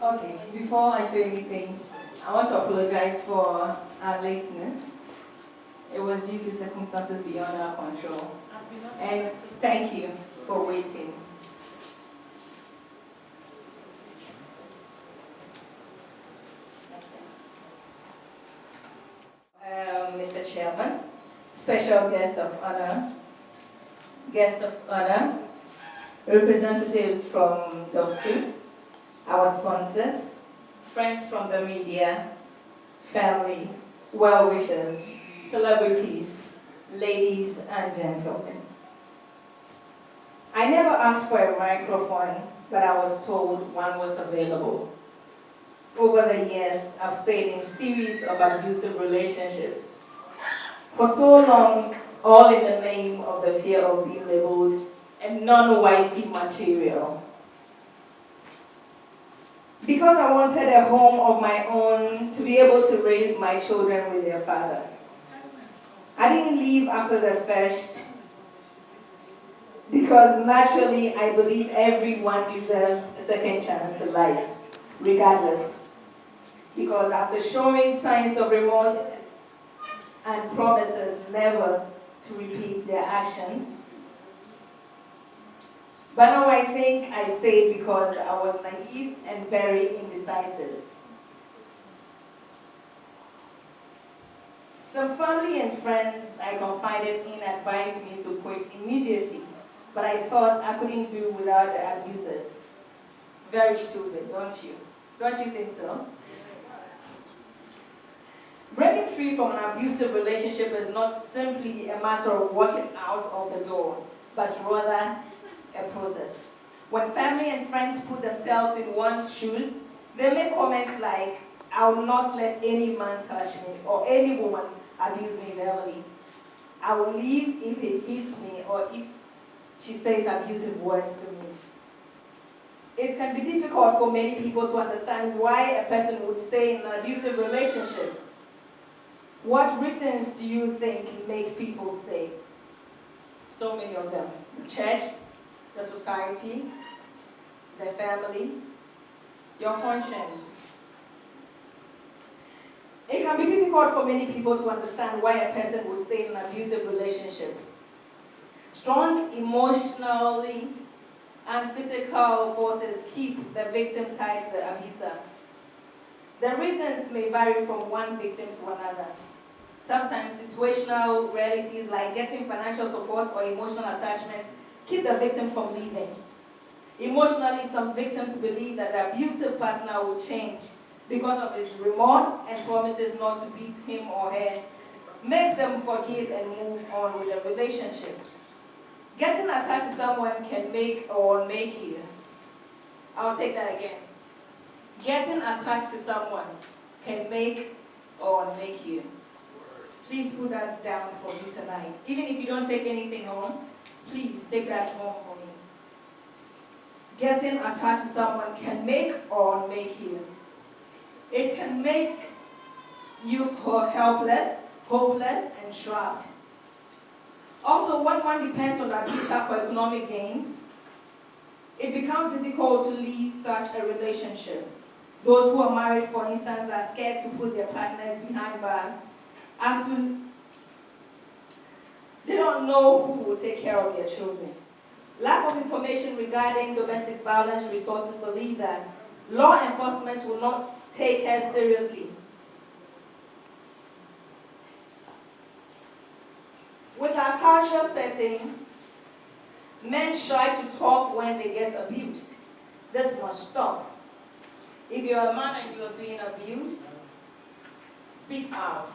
Okay, before I say anything, I want to apologize for our lateness. It was due to circumstances beyond our control. And thank you for waiting. Mr. Chairman, special guest of honor, representatives from DOPSU, our sponsors, friends from the media, family, well-wishers, celebrities, ladies and gentlemen. I never asked for a microphone, but I was told one was available. Over the years, I've stayed in series of abusive relationships. For so long, all in the name of the fear of being labeled a non-wifey material. Because I wanted a home of my own to be able to raise my children with their father. I didn't leave after the first because naturally I believe everyone deserves a second chance to life, regardless. Because after showing signs of remorse and promises never to repeat their actions, but now I think I stayed because I was naive and very indecisive. Some family and friends I confided in advised me to quit immediately, but I thought I couldn't do without the abusers. Very stupid, don't you? Don't you think so? Breaking free from an abusive relationship is not simply a matter of walking out of the door, but rather a process. When family and friends put themselves in one's shoes, they make comments like, I will not let any man touch me, or any woman abuse me verbally. I will leave if he hits me, or if she says abusive words to me. It can be difficult for many people to understand why a person would stay in an abusive relationship. What reasons do you think make people stay? So many of them. The church, the society, the family, your conscience. It can be difficult for many people to understand why a person would stay in an abusive relationship. Strong emotionally and physical forces keep the victim tied to the abuser. The reasons may vary from one victim to another. Sometimes situational realities like getting financial support or emotional attachment keep the victim from leaving. Emotionally, some victims believe that the abusive partner will change because of his remorse and promises not to beat him or her, makes them forgive and move on with the relationship. Getting attached to someone can make or make you. I'll take that again. Getting attached to someone can make or make you. Please put that down for me tonight. Even if you don't take anything home, please take that home for me. Getting attached to someone can make or make you. It can make you helpless, hopeless, and trapped. Also, when one depends on the abuser for economic gains, it becomes difficult to leave such a relationship. Those who are married, for instance, are scared to put their partners behind bars as to they don't know who will take care of their children. Lack of information regarding domestic violence resources believe that law enforcement will not take her seriously. With our culture setting, men shy to talk when they get abused. This must stop. If you're a man and you're being abused, speak out.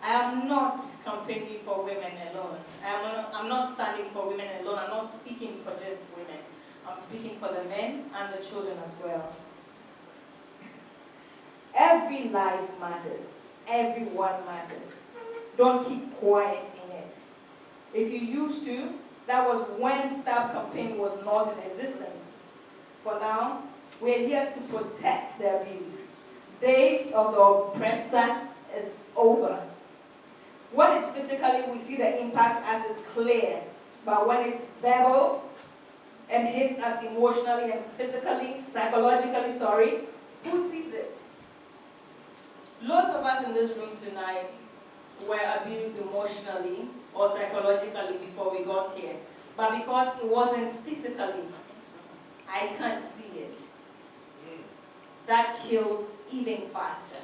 I am not campaigning for women alone. I'm not standing for women alone. I'm not speaking for just women. I'm speaking for the men and the children as well. Every life matters. Everyone matters. Don't keep quiet in it. If you used to, that was when Stop campaign was not in existence. For now, we're here to protect the abused. Days of the oppressor is over. When it's physically, we see the impact as it's clear. But when it's verbal and hits us emotionally and physically, psychologically, Who sees it? Lots of us in this room tonight were abused emotionally or psychologically before we got here. But because it wasn't physically, I can't see it. That kills even faster.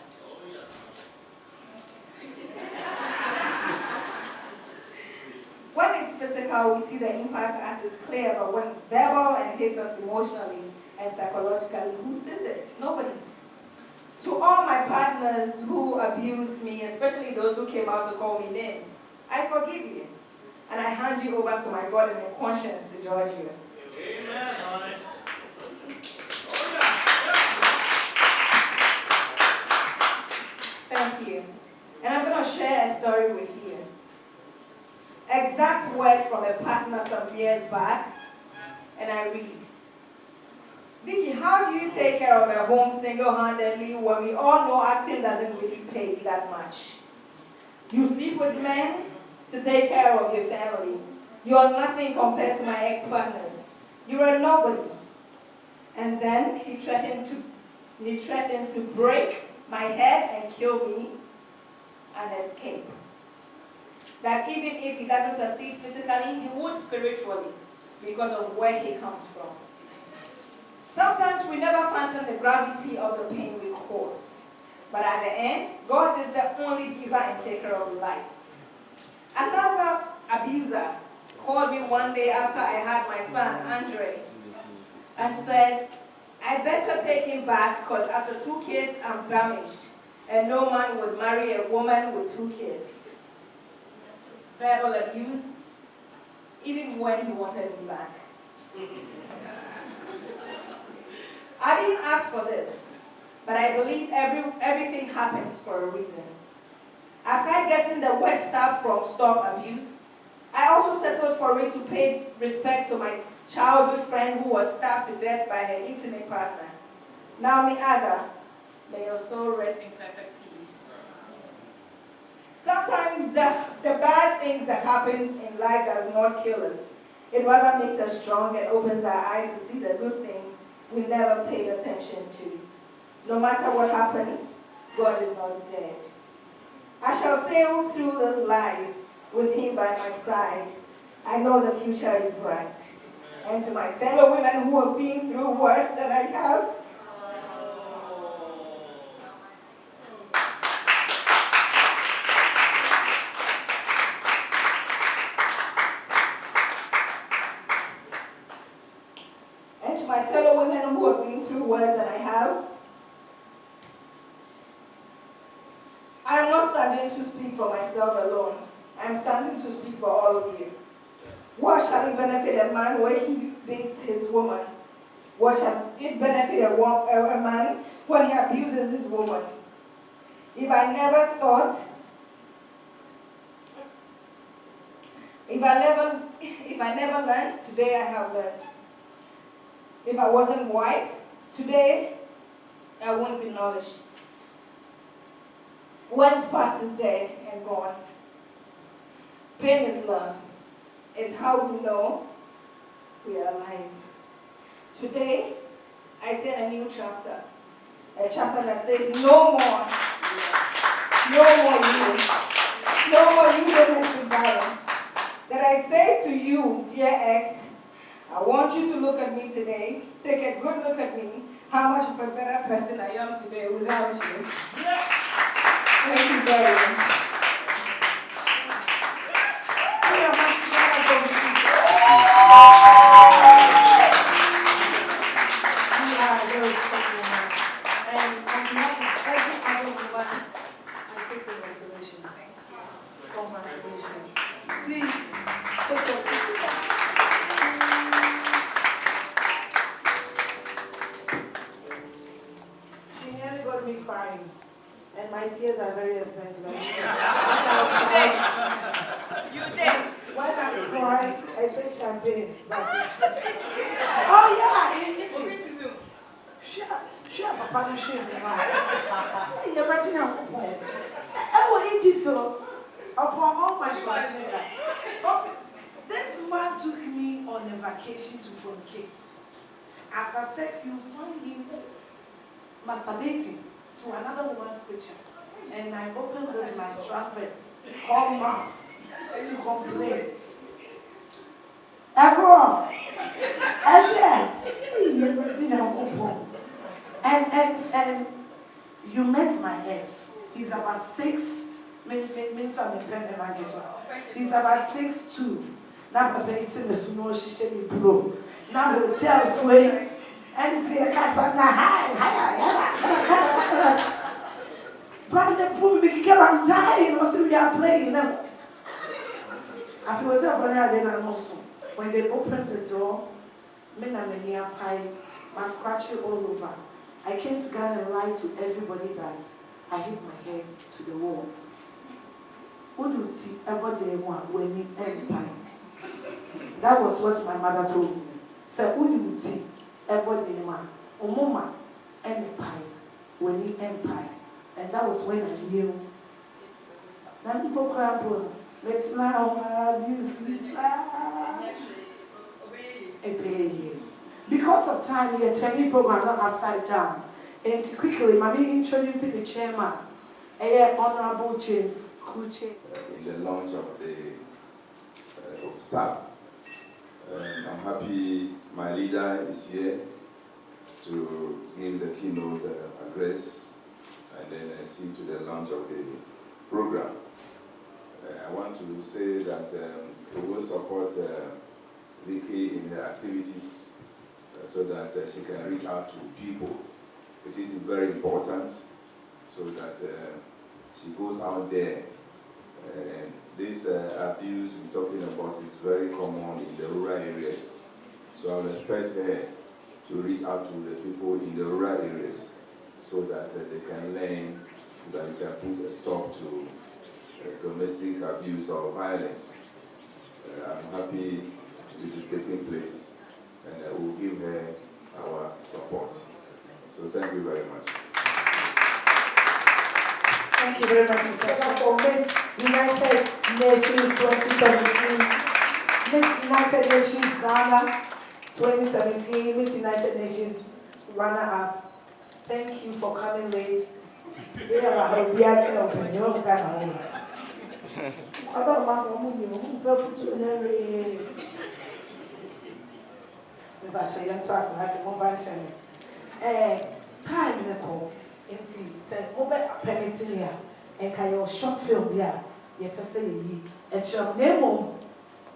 When it's physical, we see the impact as is clear, but when it's verbal and hits us emotionally and psychologically, who sees it? Nobody. To all my partners who abused me, especially those who came out to call me names, I forgive you. And I hand you over to my God and my conscience to judge you. Amen. Thank you. And I'm going to share a story with you. Exact words from a partner some years back, and I read. Vicky, how do you take care of a home single-handedly when we all know acting doesn't really pay that much? You sleep with men to take care of your family. You are nothing compared to my ex-partners. You are nobody. And then he threatened to break my head and kill me and escape. That even if he doesn't succeed physically, he would spiritually because of where he comes from. Sometimes we never fathom the gravity of the pain we cause. But at the end, God is the only giver and taker of life. Another abuser called me one day after I had my son, Andre, and said, I better take him back because after 2 kids, I'm damaged. And no man would marry a woman with 2 kids. Verbal abuse, even when he wanted me back. I didn't ask for this, but I believe everything happens for a reason. Aside getting the wet stuff from Stop Abuse, I also settled for it to pay respect to my childhood friend who was stabbed to death by her intimate partner. Naomi Aga, may your soul rest in perfect peace. Sometimes the bad things that happens in life does not kill us. It rather makes us strong and opens our eyes to see the good things we never paid attention to. No matter what happens, God is not dead. I shall sail through this life with him by my side. I know the future is bright. And to my fellow women who have been through worse than I have, worse than I have, I am not standing to speak for myself alone. I am standing to speak for all of you. What shall it benefit a man when he beats his woman? What shall it benefit a man when he abuses his woman? If I never learned, today I have learned. If I wasn't wise, today I won't be knowledge. What's past is dead and gone. Pain is love. It's how we know we are alive. Today, I turn a new chapter. A chapter that says no more. No more you. No more you domestic violence. That I say to you, dear ex, I want you to look at me today. Take a good look at me. How much of a better person I am today without you. Yes. Thank you very much. Tears are very expensive. You did. When I cry, I take champagne. Oh yeah, in Egypt. Share Papa no shame. You're writing out. I was Egypt upon all my Schwarzenegger. This man took me on a vacation to fornicate. After sex, you find him masturbating to another woman's picture. And I opened this my trumpet, called mom, to complain. Everyone, and you met my ex. He's about 6. He's about 6'2". Now I'm very timid, she said me blow. Now the hotel free. And see a casa na hi. Brother, pull me, I'm dying. What's we are playing? I feel whatever when they opened the door, men and near pie, my scratching all over. I came to Ghana and lied to everybody that I hit my head to the wall. What do you see ever day one when you end time? That was what my mother told me. So, what do you see ever day one? Umoma end pie when you end pie. And that was when I knew. Now people cry, let's now use this. Because of time, the attorney program not upside down. And quickly, Mami introducing the chairman, Honorable James Kuche. In the launch of the of staff, I'm happy my leader is here to give the keynote address and then see to the launch of the program. I want to say that we will support Vicky in her activities so that she can reach out to people. It is very important so that she goes out there. This abuse we're talking about is very common in the rural areas. So I would expect her to reach out to the people in the rural areas so that they can learn that you can put a stop to domestic abuse or violence. I'm happy this is taking place and I will give her our support. So thank you very much. Thank you very much, Mr. Chair, for Miss United Nations 2017, Miss United Nations Ghana 2017, Miss United Nations runner-up. Thank you for coming late. We have a reaction of the New York Ghana. I don't want to time in the call, said, over permitting ya, and can your short film ya, ye per se ye, and short name.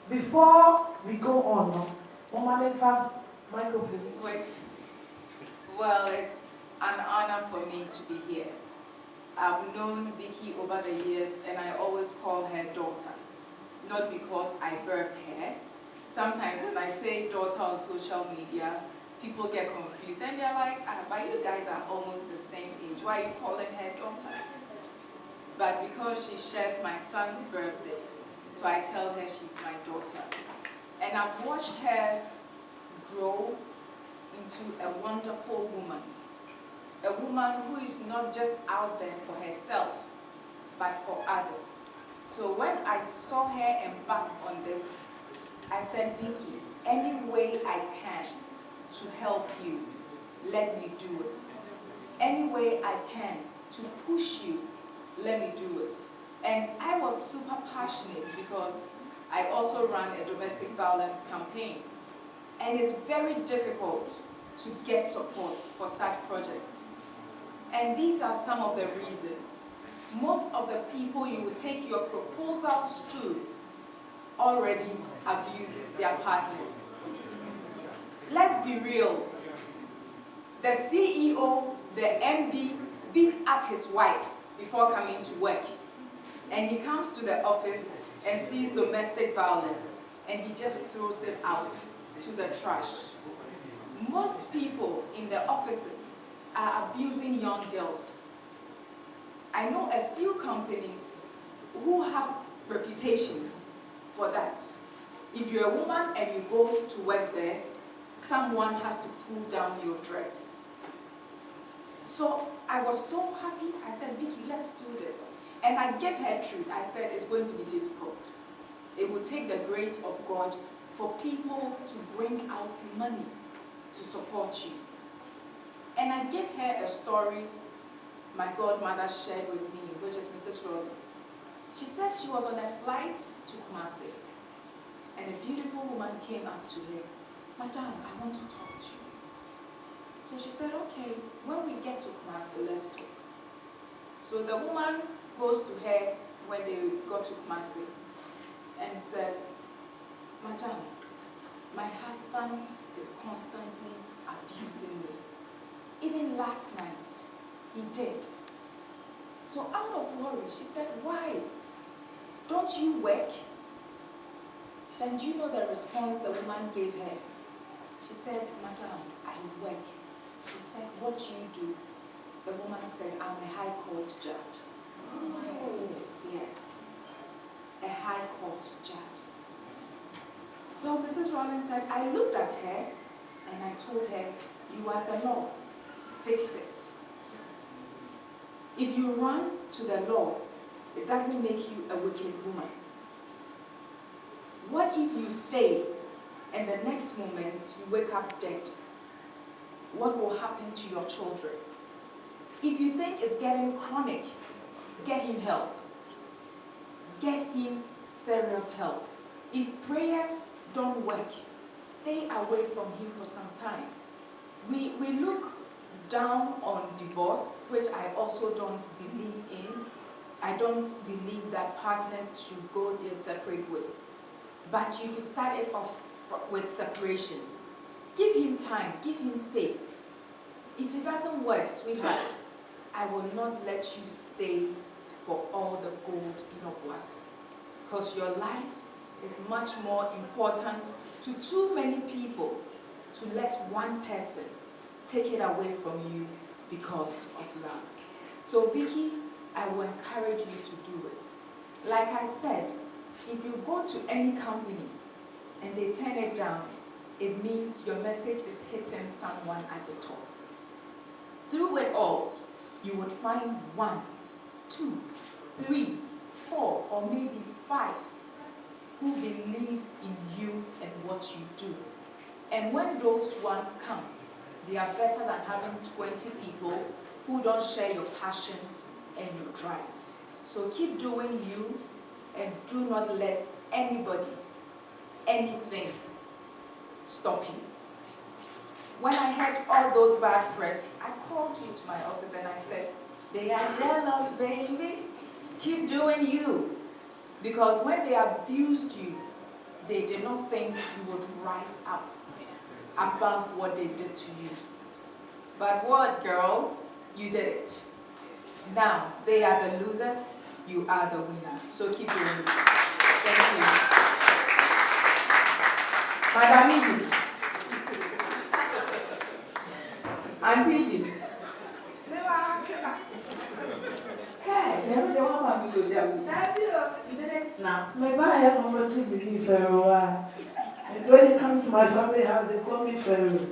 Before we go on, microphone. Wait. Well, it's an honor for me to be here. I've known Vicky over the years, and I always call her daughter, not because I birthed her. Sometimes when I say daughter on social media, people get confused and they're like, but you guys are almost the same age. Why are you calling her daughter? But because she shares my son's birthday, so I tell her she's my daughter. And I've watched her grow into a wonderful woman. A woman who is not just out there for herself, but for others. So when I saw her embark on this, I said, Vicky, any way I can to help you, let me do it. Any way I can to push you, let me do it. And I was super passionate because I also run a domestic violence campaign. And it's very difficult to get support for such projects. And these are some of the reasons. Most of the people you would take your proposals to already abuse their partners. Let's be real. The CEO, the MD, beat up his wife before coming to work. And he comes to the office and sees domestic violence, and he just throws it out to the trash. Most people in the offices are abusing young girls. I know a few companies who have reputations for that. If you're a woman and you go to work there, someone has to pull down your dress. So I was so happy. I said, Vicky, let's do this. And I gave her truth. I said, it's going to be difficult. It will take the grace of God for people to bring out money to support you. And I gave her a story my godmother shared with me, which is Mrs. Rollins. She said she was on a flight to Kumasi, and a beautiful woman came up to her. Madam, I want to talk to you. So she said, okay, when we get to Kumasi, let's talk. So the woman goes to her when they got to Kumasi and says, Madam, my husband is constantly abusing me. Even last night, he did. So out of worry, she said, why? Don't you work? Then do you know the response the woman gave her? She said, Madam, I work. She said, what do you do? The woman said, I'm a high court judge. Oh, yes, a high court judge. So Mrs. Rollins said, I looked at her and I told her, you are the law. Fix it. If you run to the law, it doesn't make you a wicked woman. What if you stay and the next moment you wake up dead? What will happen to your children? If you think it's getting chronic, get him help. Get him serious help. If prayers don't work, stay away from him for some time. We look down on divorce, which I also don't believe in. I don't believe that partners should go their separate ways. But you start it off with separation. Give him time, give him space. If it doesn't work, sweetheart, I will not let you stay for all the gold in Obuasi. Because your life is much more important to too many people to let one person take it away from you because of love. So Vicky, I will encourage you to do it. Like I said, if you go to any company and they turn it down, it means your message is hitting someone at the top. Through it all, you would find 1, 2, 3, 4, or maybe 5 who believe in you and what you do. And when those ones come, they are better than having 20 people who don't share your passion and your drive. So keep doing you and do not let anybody, anything stop you. When I had all those bad press, I called you to my office and I said, they are jealous, baby. Keep doing you. Because when they abused you, they did not think you would rise up above what they did to you. But what, girl? You did it. Now, they are the losers, you are the winner. So keep doing it. Thank you. Madam Egypt. Auntie Egypt. Hey, never know how much you You didn't snap. My buyer had number 2 believe Pharaoh. And when it comes to my family house, they call me Pharaoh.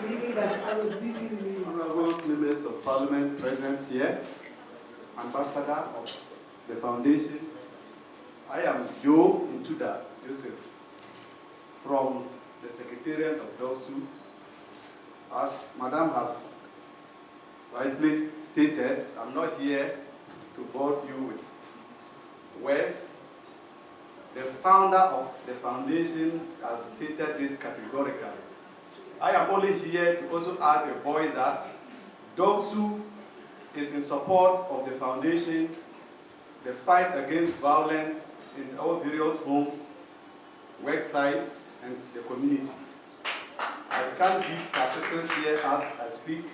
Meaning that I was beating me. Honorable members of Parliament present here, Ambassador of the Foundation, I am Joe Ntuda Joseph from the Secretariat of Dosu. As Madam has rightly stated, I'm not here to bore you with words. The founder of the foundation has stated it categorically. I am only here to also add a voice that Dosu is in support of the foundation, the fight against violence in our various homes, work sites, and the community. I can't give statistics here as I speak.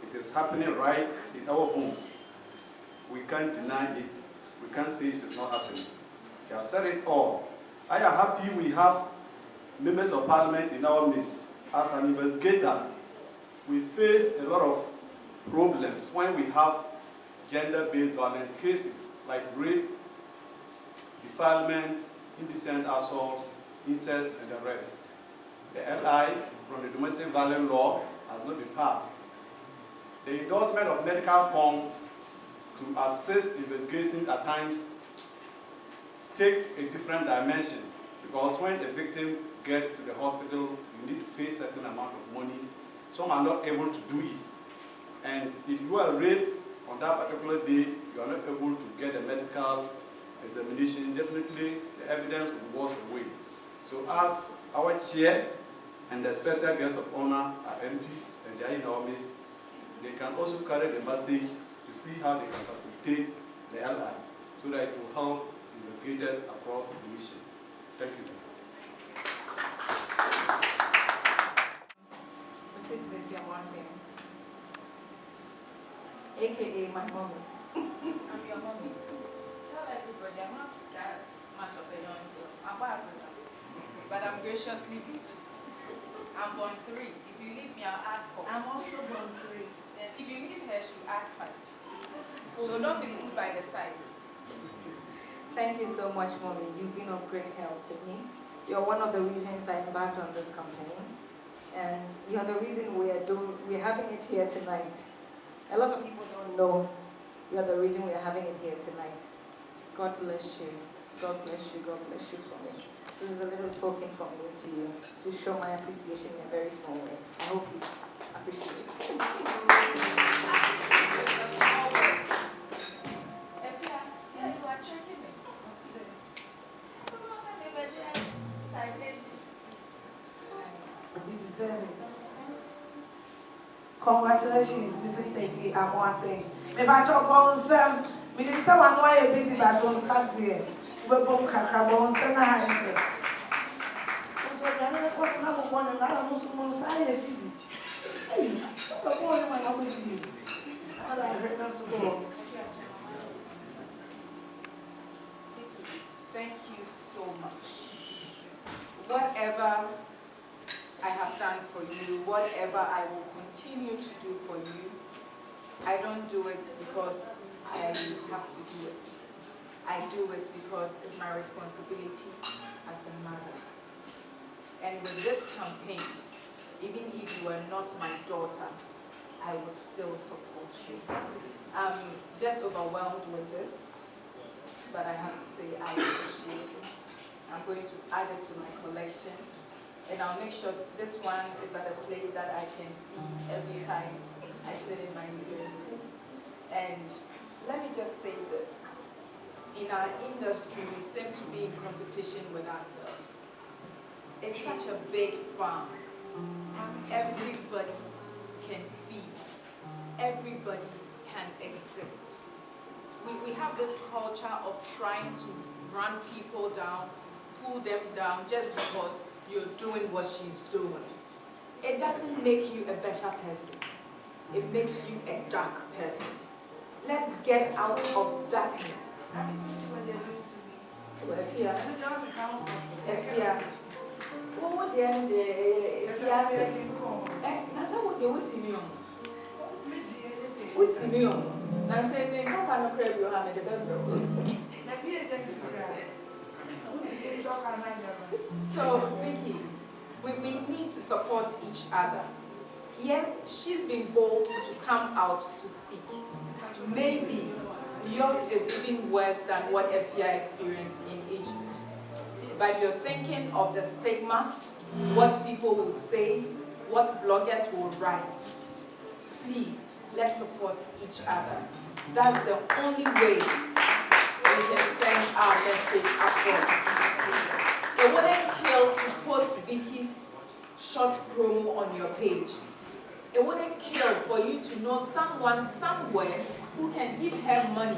It is happening right in our homes. We can't deny it. We can't say it is not happening. They have said it all. I am happy we have members of Parliament in our midst. As an investigator, we face a lot of problems when we have gender-based violence cases like rape, defilement, indecent assault, incest, and the rest. The LI from the domestic violence law has not been passed. The endorsement of medical forms to assist investigation at times take a different dimension, because when the victim gets to the hospital, you need to pay a certain amount of money some are not able to do it. And if you are raped on that particular day, you are not able to get a medical examination, definitely the evidence will wash away. So as our chair and the special guests of honor are MPs and they are in our midst, they can also carry the message to see how they can facilitate the LI so that it will help investigators across the nation. Thank you, sir. Mrs. Lucia Martin, aka my mommy. I'm your mommy. Tell everybody I'm not that much of a young girl. I'm Barbara, but I'm graciously beautiful. I'm born 3. If you leave me, I'll add 4. I'm also born 3. Yes, if you leave her, she'll add 5. So don't be fooled by the size. Thank you so much, Mommy. You've been of great help to me. You're one of the reasons I embarked on this campaign. And you're the reason we're having it here tonight. A lot of people don't know you're the reason we're having it here tonight. God bless you. God bless you. God bless you for me. This is a little token from me to you to show my appreciation in a very small way. I hope you appreciate it. It's a small way. Yeah, you are checking me. Citation. You deserve it. Congratulations, Mrs. Stacy Amwate. If I talk about some, we did someone why you're busy, but don't start here. We're both cacabons and I have it. So, I don't know what's not one and I don't know side busy. Hey, the boy, my love with you. I heard us go. Vicky, thank you so much. Whatever I have done for you, whatever I will continue to do for you, I don't do it because I have to do it. I do it because it's my responsibility as a mother. And with this campaign, even if you were not my daughter, I would still support you. I'm just overwhelmed with this, but I have to say I appreciate it. I'm going to add it to my collection, and I'll make sure this one is at a place that I can see every time I sit in my living room. And let me just say this. In our industry, we seem to be in competition with ourselves. It's such a big farm. Everybody can feed. Everybody can exist. We have this culture of trying to run people down, pull them down just because you're doing what she's doing. It doesn't make you a better person. It makes you a dark person. Let's get out of darkness. I need to see what they're doing to me. Well, Efia, what the end Efia said? That's what they would to me on. What's me on? And say, they come and crave you have the bedroom. So, Vicky, we need to support each other. Yes, she's been bold to come out to speak. Maybe yours is even worse than what Efia experienced in Egypt. But you're thinking of the stigma, what people will say, what bloggers will write. Please, let's support each other. That's the only way we can send our message across. It wouldn't kill to post Vicky's short promo on your page. It wouldn't kill for you to know someone somewhere who can give her money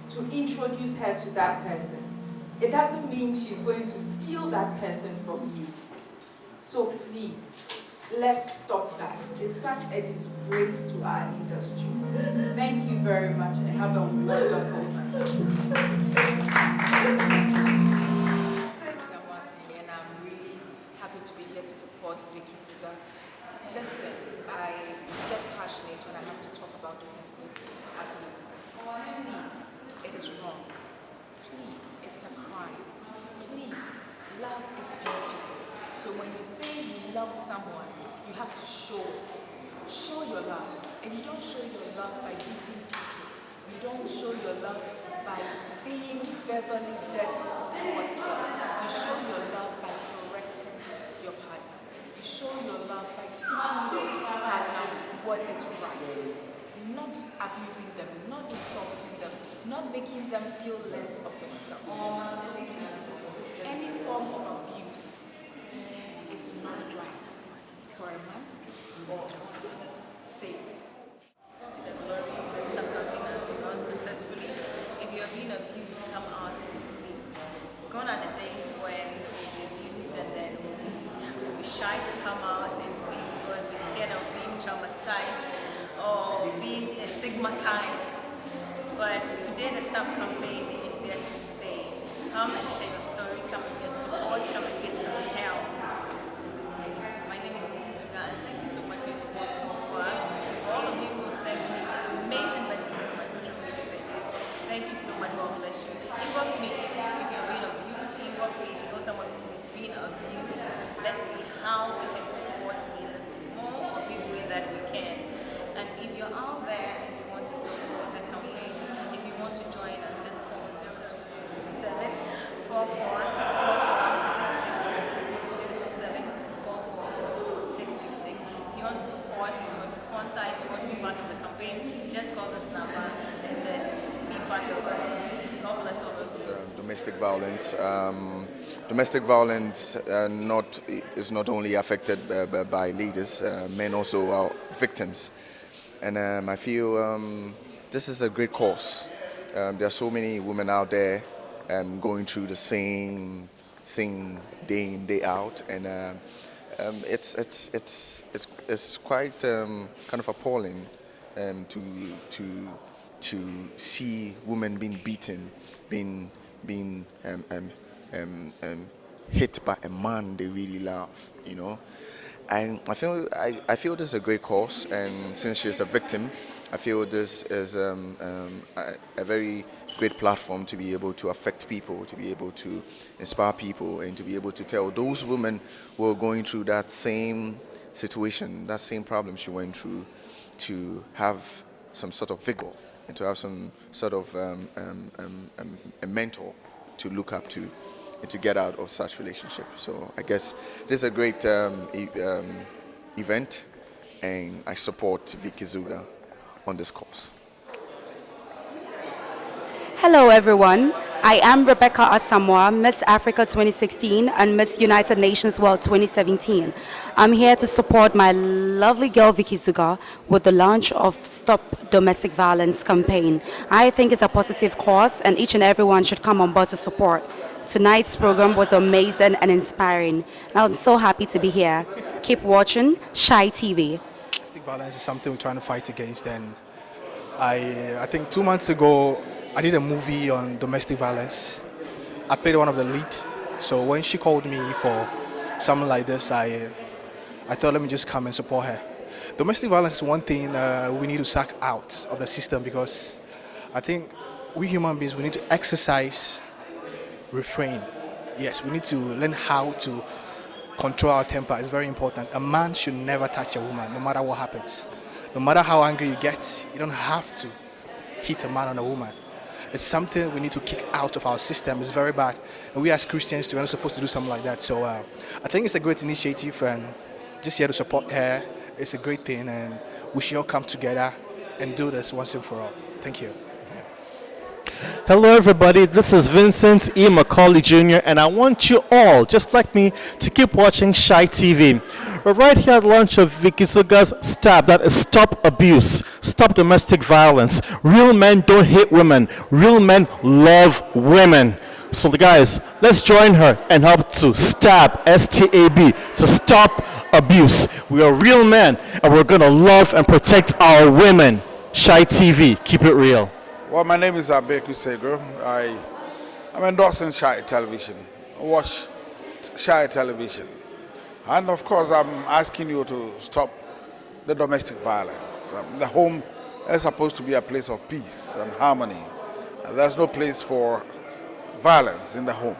to introduce her to that person. It doesn't mean she's going to steal that person from you. So please, let's stop that. It's such a disgrace to our industry. Thank you very much and have a wonderful night. And I'm really happy to be here to support Vicky Zugah. Listen, I get passionate when I have to talk about domestic abuse. Please, it is wrong. Please, it's a crime. Please, love is beautiful. So when you say you love someone, you have to show it. Show your love. And you don't show your love by beating people. You don't show your love by being verbally dirty towards them. You show your love by correcting your partner. You show your love by teaching your partner what is right. Not abusing them, not insulting them, not making them feel less of themselves. So please, any form of abuse is not right for a man or a woman. Stay blessed. The glory, the stuff campaign has been run successfully. If you're being abused, come out and speak. Gone are the days when we'll be abused and then we'll be shy to come out and speak because we're scared of being traumatized or being stigmatized. But today the STOP campaign is here to stay. Come and share your story, come and get support, come and get some help. My name is Vicky Zugah and thank you so much for your support so far. All of you who sent me amazing messages on my social media pages. Thank you so much, God bless you. Inbox me if you're being abused, inbox me if you know someone who is being abused. Let's see how we can support in a small or big way that we can. And if you're out there and you want to support the campaign, if you want to join us, just call 0227 666. If you want to support, if you want to sponsor, if you want to be part of the campaign, just call this number and then be part of us. God bless all of you. Domestic violence. Domestic violence is not only affected by leaders, men also are victims. And I feel this is a great cause. There are so many women out there going through the same thing day in, day out, and it's quite kind of appalling to see women being beaten, being hit by a man they really love, you know. And I feel this is a great cause, and since she's a victim, I feel this is a very great platform to be able to affect people, to be able to inspire people, and to be able to tell those women who are going through that same situation, that same problem she went through, to have some sort of vigor and to have some sort of a mentor to look up to and to get out of such relationships. So I guess this is a great event, and I support Vicky Zugah on this cause. Hello everyone, I am Rebecca Asamoah, Miss Africa 2016 and Miss United Nations World 2017. I'm here to support my lovely girl Vicky Zugah with the launch of Stop Domestic Violence campaign. I think it's a positive cause and each and everyone should come on board to support. Tonight's program was amazing and inspiring. And I'm so happy to be here. Keep watching Shy TV. Domestic violence is something we're trying to fight against, and I think 2 months ago I did a movie on domestic violence. I played one of the lead. So when she called me for something like this, I thought, let me just come and support her. Domestic violence is one thing we need to sack out of the system, because I think we human beings, we need to exercise refrain. Yes, we need to learn how to control our temper. It's very important. A man should never touch a woman, no matter what happens. No matter how angry you get, you don't have to hit a man on a woman. It's something we need to kick out of our system. It's very bad. And we as Christians, we're not supposed to do something like that. So I think it's a great initiative, and just here to support her. It's a great thing, and we should all come together and do this once and for all. Thank you. Hello everybody, this is Vincent E. Macaulay Jr. and I want you all, just like me, to keep watching Shy TV. We're right here at the launch of Vicky Zugah's STAB, that is Stop Abuse, Stop Domestic Violence. Real men don't hate women, real men love women. So guys, let's join her and help to STAB, S-T-A-B, to stop abuse. We are real men and we're gonna love and protect our women. Shy TV, keep it real. Well, my name is Vicky Zugah. I'm endorsing Shy Television. Watch Shy Television. And of course, I'm asking you to stop the domestic violence. The home is supposed to be a place of peace and harmony. There's no place for violence in the home.